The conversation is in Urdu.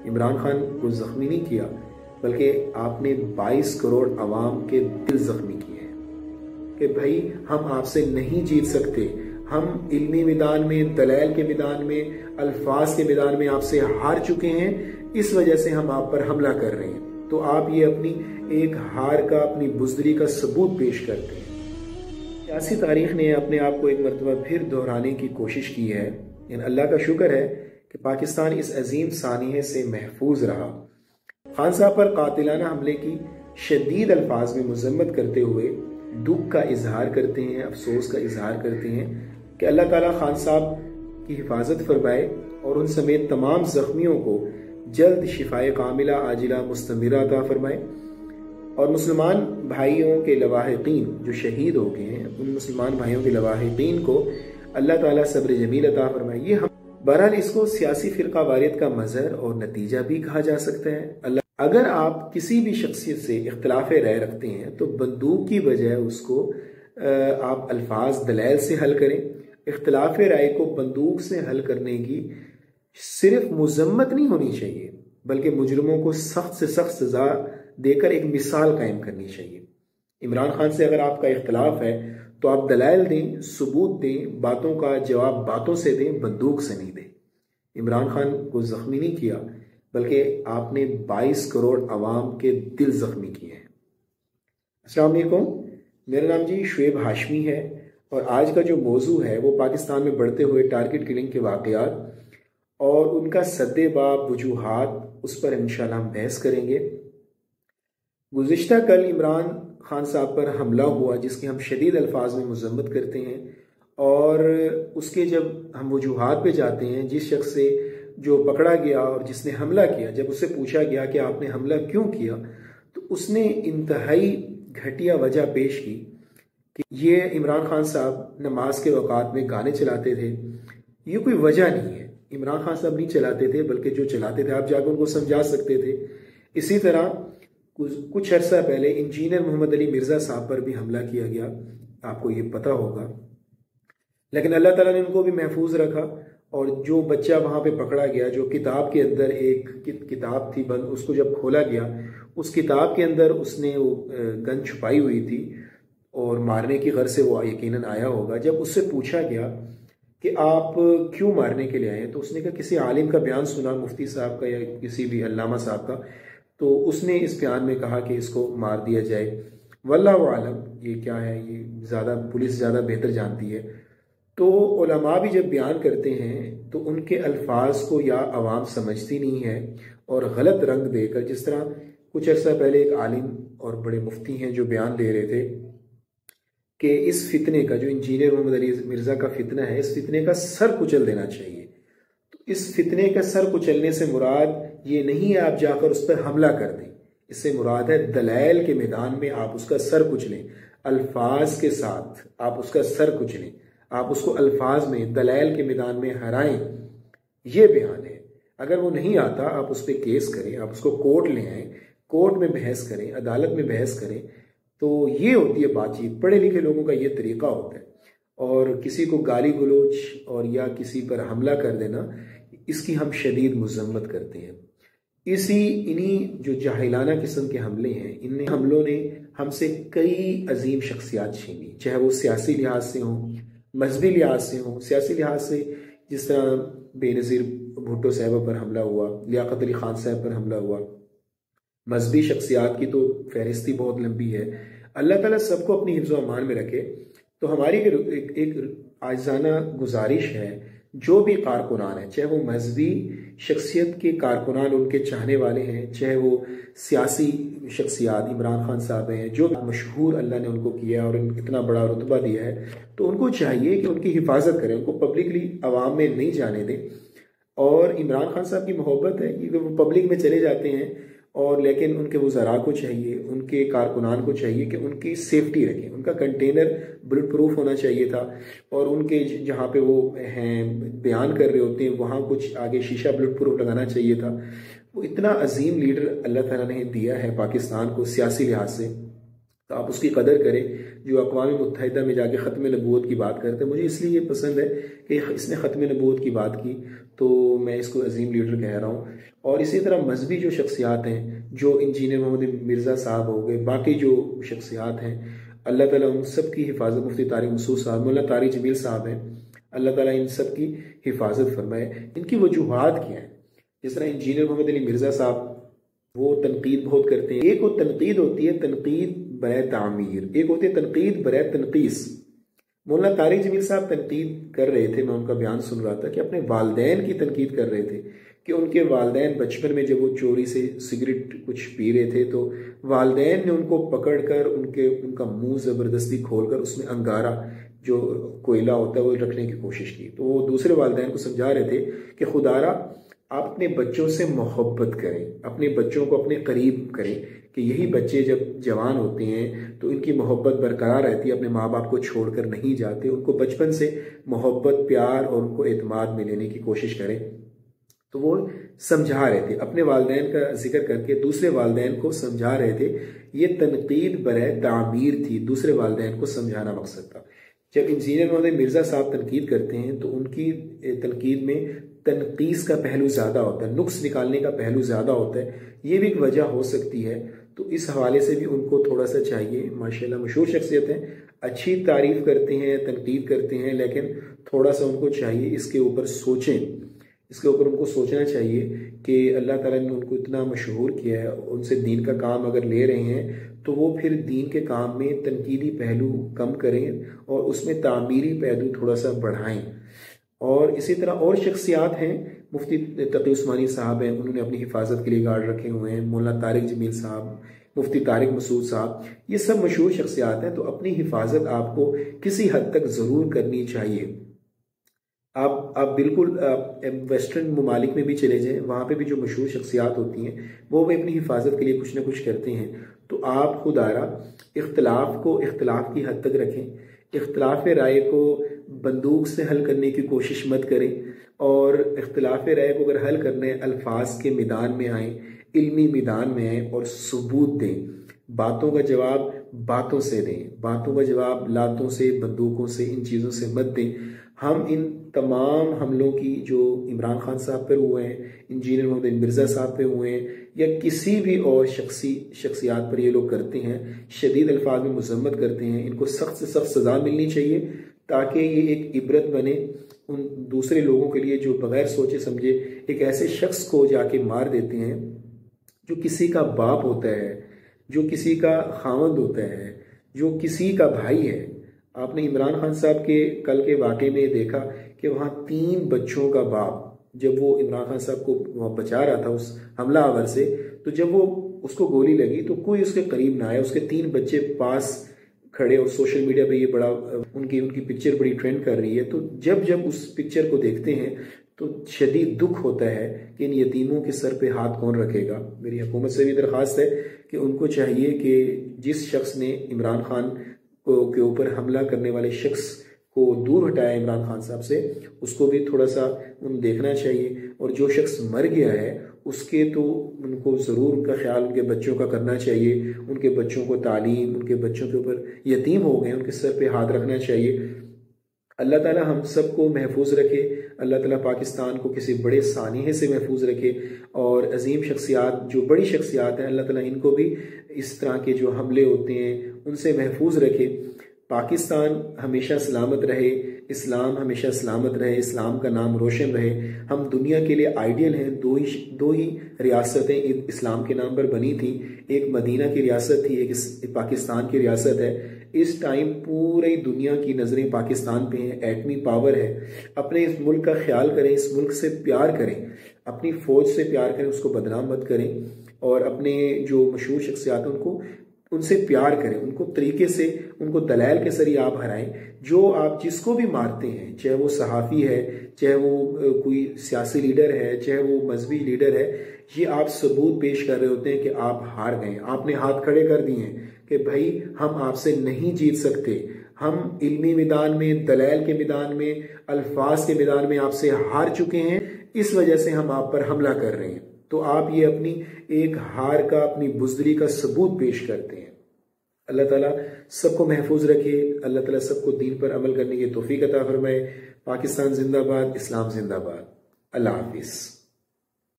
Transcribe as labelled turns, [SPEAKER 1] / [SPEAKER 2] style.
[SPEAKER 1] عمران خان کو زخمی نہیں کیا بلکہ آپ نے 22 کروڑ عوام کے دل زخمی کیے ہیں کہ بھائی ہم آپ سے نہیں جیت سکتے، ہم علمی میدان میں، دلائل کے میدان میں، الفاظ کے میدان میں آپ سے ہار چکے ہیں، اس وجہ سے ہم آپ پر حملہ کر رہے ہیں۔ تو آپ یہ اپنی ایک ہار کا، اپنی بزدلی کا ثبوت پیش کرتے ہیں۔ سیاسی تاریخ نے اپنے آپ کو ایک مرتبہ پھر دہرانے کی کوشش کی ہے، یعنی اللہ کا شکر ہے کہ پاکستان اس عظیم سانحے سے محفوظ رہا۔ خان صاحب پر قاتلانہ حملے کی شدید الفاظ میں مذمت کرتے ہوئے دکھ کا اظہار کرتے ہیں، افسوس کا اظہار کرتے ہیں کہ اللہ تعالیٰ خان صاحب کی حفاظت فرمائے اور ان سمیت تمام زخمیوں کو جلد شفائے کاملہ عاجلہ مستمرہ عطا فرمائے، اور مسلمان بھائیوں کے لواحقین جو شہید ہو گئے ہیں، ان مسلمان بھائیوں کے لواحقین کو اللہ تعالیٰ صبر جمیل عطا فرمائے۔ یہ بہرحال اس کو سیاسی فرقہ واریت کا مظہر اور نتیجہ بھی کہا جا سکتا ہے۔ اگر آپ کسی بھی شخصیت سے اختلاف رائے رکھتے ہیں تو بندوق کی بجائے اس کو آپ الفاظ دلائل سے حل کریں۔ اختلاف رائے کو بندوق سے حل کرنے کی صرف مذمت نہیں ہونی چاہیے بلکہ مجرموں کو سخت سے سخت سزا دے کر ایک مثال قائم کرنی چاہیے۔ عمران خان سے اگر آپ کا اختلاف ہے تو آپ دلائل دیں، ثبوت دیں، باتوں کا جواب باتوں سے دیں، بندوق سے نہیں دیں۔ عمران خان کو زخمی نہیں کیا بلکہ آپ نے 22 کروڑ عوام کے دل زخمی کیے ہیں۔ السلام علیکم، میرا نام جی شعیب ہاشمی ہے، اور آج کا جو موضوع ہے وہ پاکستان میں بڑھتے ہوئے ٹارگٹ کلنگ کے واقعات اور ان کا سدے باب وجوہات، اس پر انشاءاللہ ہم بحث کریں گے۔ گزشتہ کل عمران خان صاحب پر حملہ ہوا جس کی ہم شدید الفاظ میں مذمت کرتے ہیں، اور اس کے جب ہم وجوہات پہ جاتے ہیں، جس شخص سے جو پکڑا گیا اور جس نے حملہ کیا، جب اس سے پوچھا گیا کہ آپ نے حملہ کیوں کیا، تو اس نے انتہائی گھٹیا وجہ پیش کی کہ یہ عمران خان صاحب نماز کے اوقات میں گانے چلاتے تھے۔ یہ کوئی وجہ نہیں ہے، عمران خان صاحب نہیں چلاتے تھے بلکہ جو چلاتے تھے آپ جا کے ان کو سمجھا سکتے تھے۔ اسی طرح کچھ عرصہ پہلے انجینئر محمد علی مرزا صاحب پر بھی حملہ کیا گیا، آپ کو یہ پتہ ہوگا، لیکن اللہ تعالیٰ نے ان کو بھی محفوظ رکھا، اور جو بچہ وہاں پہ پکڑا گیا، جو کتاب کے اندر ایک کتاب تھی بند، اس کو جب کھولا گیا، اس کتاب کے اندر اس نے وہ گن چھپائی ہوئی تھی اور مارنے کی غرض سے وہ یقیناً آیا ہوگا۔ جب اس سے پوچھا گیا کہ آپ کیوں مارنے کے لیے آئے ہیں، تو اس نے کہا کسی عالم کا بیان سنا، مفتی صاحب کا یا کسی بھی علامہ صاحب کا، تو اس نے اس بیان میں کہا کہ اس کو مار دیا جائے۔ واللہ عالم، یہ کیا ہے، یہ زیادہ پولیس زیادہ بہتر جانتی ہے۔ تو علماء بھی جب بیان کرتے ہیں تو ان کے الفاظ کو یا عوام سمجھتی نہیں ہے، اور غلط رنگ دے کر، جس طرح کچھ عرصہ پہلے ایک عالم اور بڑے مفتی ہیں جو بیان دے رہے تھے کہ اس فتنے کا، جو انجینئر محمد علی مرزا کا فتنہ ہے، اس فتنے کا سر کچل دینا چاہیے۔ تو اس فتنے کا سر کچلنے سے مراد یہ نہیں ہے آپ جا کر اس پر حملہ کر دیں، اس سے مراد ہے دلائل کے میدان میں آپ اس کا سر کچلیں، الفاظ کے ساتھ آپ اس کا سر کچلیں، آپ اس کو الفاظ میں دلائل کے میدان میں ہرائیں، یہ بیان ہے۔ اگر وہ نہیں آتا آپ اس پہ کیس کریں، آپ اس کو کورٹ لے آئیں، کورٹ میں بحث کریں، عدالت میں بحث کریں، تو یہ ہوتی ہے بات چیت۔ پڑھے لکھے لوگوں کا یہ طریقہ ہوتا ہے، اور کسی کو گالی گلوچ اور یا کسی پر حملہ کر دینا، اس کی ہم شدید مذمت کرتے ہیں۔ انہی جو جاہلانہ قسم کے حملے ہیں، ان حملوں نے ہم سے کئی عظیم شخصیات چھینی، چاہے وہ سیاسی لحاظ سے ہوں، مذہبی لحاظ سے ہوں۔ سیاسی لحاظ سے جس طرح بے نظیر بھٹو صاحبہ پر حملہ ہوا، لیاقت علی خان صاحب پر حملہ ہوا، مذہبی شخصیات کی تو فہرستی بہت لمبی ہے۔ اللہ تعالیٰ سب کو اپنی حفظ و امان میں رکھے۔ تو ہماری ایک عاجزانہ گزارش ہے، جو بھی کارکنان ہیں، چاہے وہ مذہبی شخصیت کے کارکنان، ان کے چاہنے والے ہیں، چاہے وہ سیاسی شخصیات، عمران خان صاحب ہیں، جو مشہور اللہ نے ان کو کیا اور اتنا بڑا رتبہ دیا ہے، تو ان کو چاہیے کہ ان کی حفاظت کریں، ان کو پبلکلی عوام میں نہیں جانے دیں۔ اور عمران خان صاحب کی محبت ہے کہ وہ پبلک میں چلے جاتے ہیں، اور لیکن ان کے وزراء کو چاہیے، ان کے کارکنان کو چاہیے کہ ان کی سیفٹی رکھیں، ان کا کنٹینر بلٹ پروف ہونا چاہیے تھا، اور ان کے جہاں پہ وہ ہیں بیان کر رہے ہوتے ہیں وہاں کچھ آگے شیشہ بلٹ پروف لگانا چاہیے تھا۔ وہ اتنا عظیم لیڈر اللہ تعالیٰ نے دیا ہے پاکستان کو سیاسی لحاظ سے، تو آپ اس کی قدر کریں. جو اقوام متحدہ میں جا کے ختم نبوت کی بات کرتے ہیں، مجھے اس لیے یہ پسند ہے کہ اس نے ختم نبوت کی بات کی، تو میں اس کو عظیم لیڈر کہہ رہا ہوں. اور اسی طرح مذہبی جو شخصیات ہیں، جو انجینئر محمد مرزا صاحب ہو گئے، باقی جو شخصیات ہیں، اللہ تعالیٰ ان سب کی حفاظت، مفتی طارق مسعود صاحب، مولانا طارق جمیل صاحب ہیں، اللہ تعالیٰ ان سب کی حفاظت فرمائے. ان کی وجوہات کیا ہیں؟ جس طرح انجینئر محمد علی مرزا صاحب وہ تنقید بہت کرتے ہیں. ایک وہ تنقید ہوتی ہے تنقید برائے تعمیر، ایک ہوتی ہے تنقید برائے تنقیص. مولانا طارق جمیل صاحب تنقید کر رہے تھے، میں ان کا بیان سن رہا تھا کہ اپنے والدین کی تنقید کر رہے تھے کہ ان کے والدین بچپن میں جب وہ چوری سے سگریٹ کچھ پی رہے تھے تو والدین نے ان کو پکڑ کر ان کا منہ زبردستی کھول کر اس میں انگارہ جو کوئلہ ہوتا ہے وہ رکھنے کی کوشش کی. تو وہ دوسرے والدین کو سمجھا رہے تھے کہ خدارا آپ اپنے بچوں سے محبت کریں، اپنے بچوں کو اپنے قریب کریں، کہ یہی بچے جب جوان ہوتے ہیں تو ان کی محبت برقرار رہتی ہے، اپنے ماں باپ کو چھوڑ کر نہیں جاتے، ان کو بچپن سے محبت، پیار اور ان کو اعتماد میں لینے کی کوشش کریں. تو وہ سمجھا رہے تھے، اپنے والدین کا ذکر کر کے دوسرے والدین کو سمجھا رہے تھے. یہ تنقید برائے تعمیر تھی، دوسرے والدین کو سمجھانا مقصد تھا. جب انجینئر محمد مرزا صاحب تنقید کرتے ہیں تو ان کی تنقید میں تنقیص کا پہلو زیادہ ہوتا ہے، نقص نکالنے کا پہلو زیادہ ہوتا ہے. یہ بھی ایک وجہ ہو سکتی ہے. تو اس حوالے سے بھی ان کو تھوڑا سا چاہیے. ماشاءاللہ مشہور شخصیت ہیں، اچھی تعریف کرتے ہیں، تنقید کرتے ہیں، لیکن تھوڑا سا ان کو چاہیے اس کے اوپر سوچیں، اس کے اوپر ان کو سوچنا چاہیے کہ اللہ تعالیٰ نے ان کو اتنا مشہور کیا ہے، ان سے دین کا کام اگر لے رہے ہیں تو وہ پھر دین کے کام میں تنقیدی پہلو کم کریں اور اس میں تعمیری پہلو تھوڑا سا بڑھائیں. اور اسی طرح اور شخصیات ہیں، مفتی تقی عثمانی صاحب ہیں، انہوں نے اپنی حفاظت کے لیے گارڈ رکھے ہوئے ہیں. مولانا طارق جمیل صاحب، مفتی طارق مسعود صاحب، یہ سب مشہور شخصیات ہیں. تو اپنی حفاظت آپ کو کسی حد تک ضرور کرنی چاہیے. آپ بالکل ویسٹرن ممالک میں بھی چلے جائیں، وہاں پہ بھی جو مشہور شخصیات ہوتی ہیں وہ بھی اپنی حفاظت کے لیے کچھ نہ کچھ کرتے ہیں. تو آپ خود اختلاف کو اختلاف کی حد تک رکھیں، اختلاف رائے کو بندوق سے حل کرنے کی کوشش مت کریں، اور اختلاف رائے کو اگر حل کرنے الفاظ کے میدان میں آئیں، علمی میدان میں آئیں اور ثبوت دیں. باتوں کا جواب باتوں سے دیں، باتوں کا جواب لاتوں سے، بندوقوں سے، ان چیزوں سے مت دیں. ہم ان تمام حملوں کی جو عمران خان صاحب پر ہوئے ہیں، انجینئر محمد مرزا صاحب پہ ہوئے ہیں، یا کسی بھی اور شخصیات پر یہ لوگ کرتے ہیں، شدید الفاظ میں مذمت کرتے ہیں. ان کو سخت سے سخت سزا ملنی چاہیے تاکہ یہ ایک عبرت بنے ان دوسرے لوگوں کے لیے جو بغیر سوچے سمجھے ایک ایسے شخص کو جا کے مار دیتے ہیں جو کسی کا باپ ہوتا ہے، جو کسی کا خاوند ہوتا ہے، جو کسی کا بھائی ہے. آپ نے عمران خان صاحب کے کل کے واقعے میں دیکھا کہ وہاں 3 بچوں کا باپ، جب وہ عمران خان صاحب کو بچا رہا تھا اس حملہ آور سے، تو جب وہ اس کو گولی لگی تو کوئی اس کے قریب نہ آیا. اس کے 3 بچے پاس کھڑے، اور سوشل میڈیا پہ یہ بڑا ان کی پکچر بڑی ٹرینڈ کر رہی ہے. تو جب اس پکچر کو دیکھتے ہیں تو شدید دکھ ہوتا ہے کہ ان یتیموں کے سر پہ ہاتھ کون رکھے گا. میری حکومت سے بھی درخواست ہے کہ ان کو چاہیے کہ جس شخص نے عمران خان کے اوپر حملہ کرنے والے شخص کو دور ہٹایا عمران خان صاحب سے، اس کو بھی تھوڑا سا دیکھنا چاہیے. اور جو شخص مر گیا ہے اس کے تو ان کو ضرور ان کا خیال ان کے بچوں کا کرنا چاہیے. ان کے بچوں کو تعلیم، ان کے بچوں کے اوپر یتیم ہو گئے ان کے سر پہ ہاتھ رکھنا چاہیے. اللہ تعالیٰ ہم سب کو محفوظ رکھے، اللہ تعالیٰ پاکستان کو کسی بڑے سانحے سے محفوظ رکھے، اور عظیم شخصیات جو بڑی شخصیات ہیں اللہ تعالیٰ ان کو بھی اس طرح کے جو حملے ہوتے ہیں ان سے محفوظ رکھے. پاکستان ہمیشہ سلامت رہے، اسلام ہمیشہ سلامت رہے، اسلام کا نام روشن رہے. ہم دنیا کے لیے آئیڈیل ہیں. دو ہی ریاستیں اسلام کے نام پر بنی تھیں، ایک مدینہ کی ریاست تھی، ایک پاکستان کی ریاست ہے. اس ٹائم پوری دنیا کی نظریں پاکستان پہ ہیں، ایٹمی پاور ہے. اپنے اس ملک کا خیال کریں، اس ملک سے پیار کریں، اپنی فوج سے پیار کریں، اس کو بدنام مت کریں، اور اپنے جو مشہور شخصیات ہیں ان سے پیار کریں، ان کو طریقے سے، ان کو دلائل کے ذریعے آپ ہرائیں. جو آپ جس کو بھی مارتے ہیں، چاہے وہ صحافی ہے، چاہے وہ کوئی سیاسی لیڈر ہے، چاہے وہ مذہبی لیڈر ہے، یہ آپ ثبوت پیش کر رہے ہوتے ہیں کہ آپ ہار گئے. آپ نے ہاتھ کھڑے کر دیے ہیں کہ بھائی ہم آپ سے نہیں جیت سکتے، ہم علمی میدان میں، دلائل کے میدان میں، الفاظ کے میدان میں آپ سے ہار چکے ہیں، اس وجہ سے ہم آپ پر حملہ کر رہے ہیں. تو آپ یہ اپنی ایک ہار کا، اپنی بزدلی کا ثبوت پیش کرتے ہیں. اللہ تعالیٰ سب کو محفوظ رکھے، اللہ تعالیٰ سب کو دین پر عمل کرنے کی توفیق عطا فرمائے۔ پاکستان زندہ باد، اسلام زندہ باد۔ اللہ حافظ۔